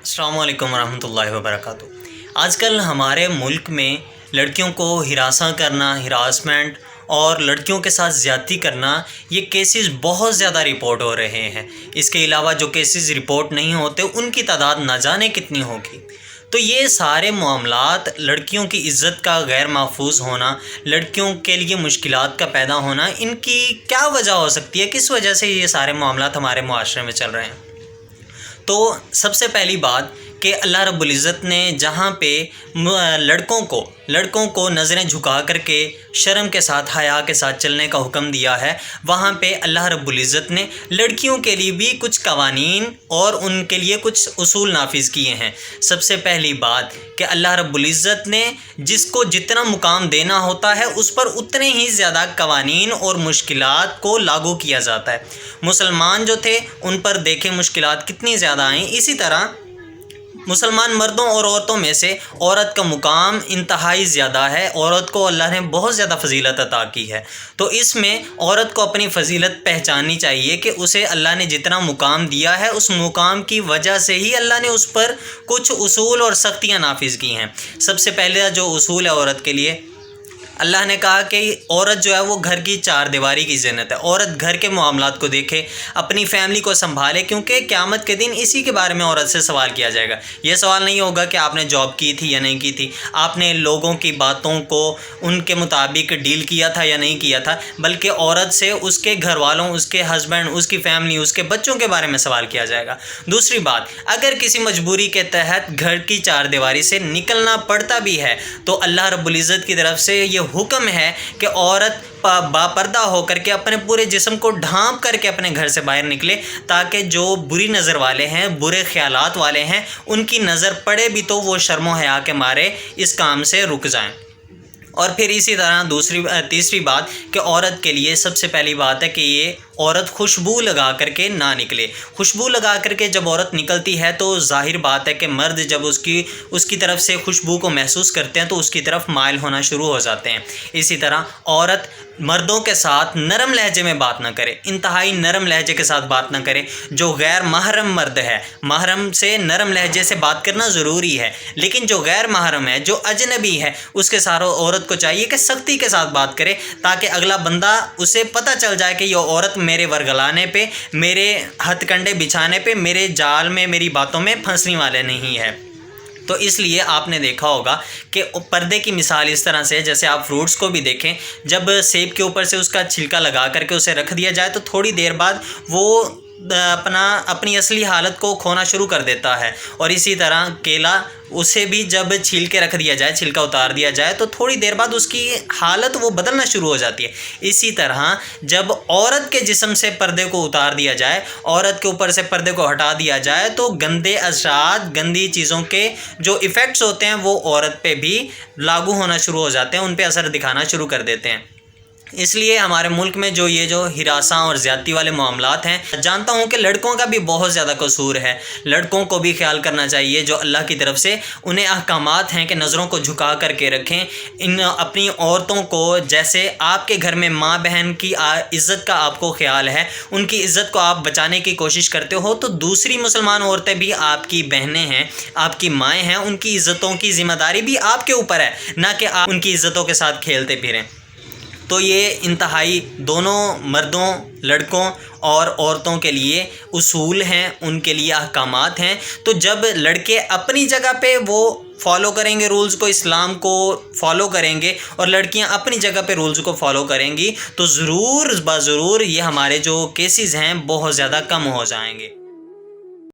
السلام علیکم ورحمۃ اللہ وبرکاتہ۔ آج کل ہمارے ملک میں لڑکیوں کو ہراساں کرنا، ہراسمنٹ اور لڑکیوں کے ساتھ زیادتی کرنا، یہ کیسز بہت زیادہ رپورٹ ہو رہے ہیں۔ اس کے علاوہ جو کیسز رپورٹ نہیں ہوتے ان کی تعداد نہ جانے کتنی ہوگی۔ تو یہ سارے معاملات، لڑکیوں کی عزت کا غیر محفوظ ہونا، لڑکیوں کے لیے مشکلات کا پیدا ہونا، ان کی کیا وجہ ہو سکتی ہے؟ کس وجہ سے یہ سارے معاملات ہمارے معاشرے میں چل رہے ہیں؟ تو سب سے پہلی بات کہ اللہ رب العزت نے جہاں پہ لڑکوں کو نظریں جھکا کر کے شرم کے ساتھ، حیا کے ساتھ چلنے کا حکم دیا ہے، وہاں پہ اللہ رب العزت نے لڑکیوں کے لیے بھی کچھ قوانین اور ان کے لیے کچھ اصول نافذ کیے ہیں۔ سب سے پہلی بات کہ اللہ رب العزت نے جس کو جتنا مقام دینا ہوتا ہے اس پر اتنے ہی زیادہ قوانین اور مشکلات کو لاگو کیا جاتا ہے۔ مسلمان جو تھے ان پر دیکھیں مشکلات کتنی زیادہ آئیں، اسی طرح مسلمان مردوں اور عورتوں میں سے عورت کا مقام انتہائی زیادہ ہے۔ عورت کو اللہ نے بہت زیادہ فضیلت عطا کی ہے، تو اس میں عورت کو اپنی فضیلت پہچاننی چاہیے کہ اسے اللہ نے جتنا مقام دیا ہے اس مقام کی وجہ سے ہی اللہ نے اس پر کچھ اصول اور سختیاں نافذ کی ہیں۔ سب سے پہلے جو اصول ہے عورت کے لیے، اللہ نے کہا کہ عورت جو ہے وہ گھر کی چار دیواری کی زینت ہے۔ عورت گھر کے معاملات کو دیکھے، اپنی فیملی کو سنبھالے، کیونکہ قیامت کے دن اسی کے بارے میں عورت سے سوال کیا جائے گا۔ یہ سوال نہیں ہوگا کہ آپ نے جاب کی تھی یا نہیں کی تھی، آپ نے لوگوں کی باتوں کو ان کے مطابق ڈیل کیا تھا یا نہیں کیا تھا، بلکہ عورت سے اس کے گھر والوں، اس کے ہسبینڈ، اس کی فیملی، اس کے بچوں کے بارے میں سوال کیا جائے گا۔ دوسری بات، اگر کسی مجبوری کے تحت گھر کی چار دیواری سے نکلنا پڑتا بھی ہے تو اللہ رب العزت کی طرف سے یہ حکم ہے کہ عورت باپردہ ہو کر کے اپنے پورے جسم کو ڈھانپ کر کے اپنے گھر سے باہر نکلے، تاکہ جو بری نظر والے ہیں، برے خیالات والے ہیں، ان کی نظر پڑے بھی تو وہ شرم و حیا کے مارے اس کام سے رک جائیں۔ اور پھر اسی طرح تیسری بات کہ عورت کے لیے سب سے پہلی بات ہے کہ یہ عورت خوشبو لگا کر کے نہ نکلے۔ خوشبو لگا کر کے جب عورت نکلتی ہے تو ظاہر بات ہے کہ مرد جب اس کی طرف سے خوشبو کو محسوس کرتے ہیں تو اس کی طرف مائل ہونا شروع ہو جاتے ہیں۔ اسی طرح عورت مردوں کے ساتھ نرم لہجے میں بات نہ کرے، انتہائی نرم لہجے کے ساتھ بات نہ کرے۔ جو غیر محرم مرد ہے، محرم سے نرم لہجے سے بات کرنا ضروری ہے، لیکن جو غیر محرم ہے، جو اجنبی ہے، اس کے ساتھ عورت کو چاہیے کہ سختی کے ساتھ بات کرے، تاکہ اگلا بندہ اسے پتہ چل جائے کہ یہ عورت میرے ورگلانے پہ، میرے ہتھ کنڈے بچھانے پہ، میرے جال میں، میری باتوں میں پھنسنے والے نہیں ہے۔ تو اس لیے آپ نے دیکھا ہوگا کہ پردے کی مثال اس طرح سے ہے، جیسے آپ فروٹس کو بھی دیکھیں، جب سیب کے اوپر سے اس کا چھلکا لگا کر کے اسے رکھ دیا جائے تو تھوڑی دیر بعد وہ اپنی اصلی حالت کو کھونا شروع کر دیتا ہے۔ اور اسی طرح کیلا، اسے بھی جب چھیل کے رکھ دیا جائے، چھلکا اتار دیا جائے تو تھوڑی دیر بعد اس کی حالت وہ بدلنا شروع ہو جاتی ہے۔ اسی طرح جب عورت کے جسم سے پردے کو اتار دیا جائے، عورت کے اوپر سے پردے کو ہٹا دیا جائے تو گندے اثرات، گندی چیزوں کے جو ایفیکٹس ہوتے ہیں وہ عورت پہ بھی لاگو ہونا شروع ہو جاتے ہیں، ان پہ اثر دکھانا شروع کر دیتے ہیں۔ اس لیے ہمارے ملک میں جو ہراساں اور زیادتی والے معاملات ہیں، جانتا ہوں کہ لڑکوں کا بھی بہت زیادہ قصور ہے، لڑکوں کو بھی خیال کرنا چاہیے جو اللہ کی طرف سے انہیں احکامات ہیں کہ نظروں کو جھکا کر کے رکھیں۔ اپنی عورتوں کو، جیسے آپ کے گھر میں ماں بہن کی عزت کا آپ کو خیال ہے، ان کی عزت کو آپ بچانے کی کوشش کرتے ہو، تو دوسری مسلمان عورتیں بھی آپ کی بہنیں ہیں، آپ کی مائیں ہیں، ان کی عزتوں کی ذمہ داری بھی آپ کے اوپر ہے، نہ کہ آپ ان کی عزتوں کے ساتھ کھیلتے پھریں۔ تو یہ انتہائی دونوں مردوں، لڑکوں اور عورتوں کے لیے اصول ہیں، ان کے لیے احکامات ہیں۔ تو جب لڑکے اپنی جگہ پہ وہ فالو کریں گے رولز کو، اسلام کو فالو کریں گے، اور لڑکیاں اپنی جگہ پہ رولز کو فالو کریں گی، تو ضرور یہ ہمارے جو کیسز ہیں بہت زیادہ کم ہو جائیں گے۔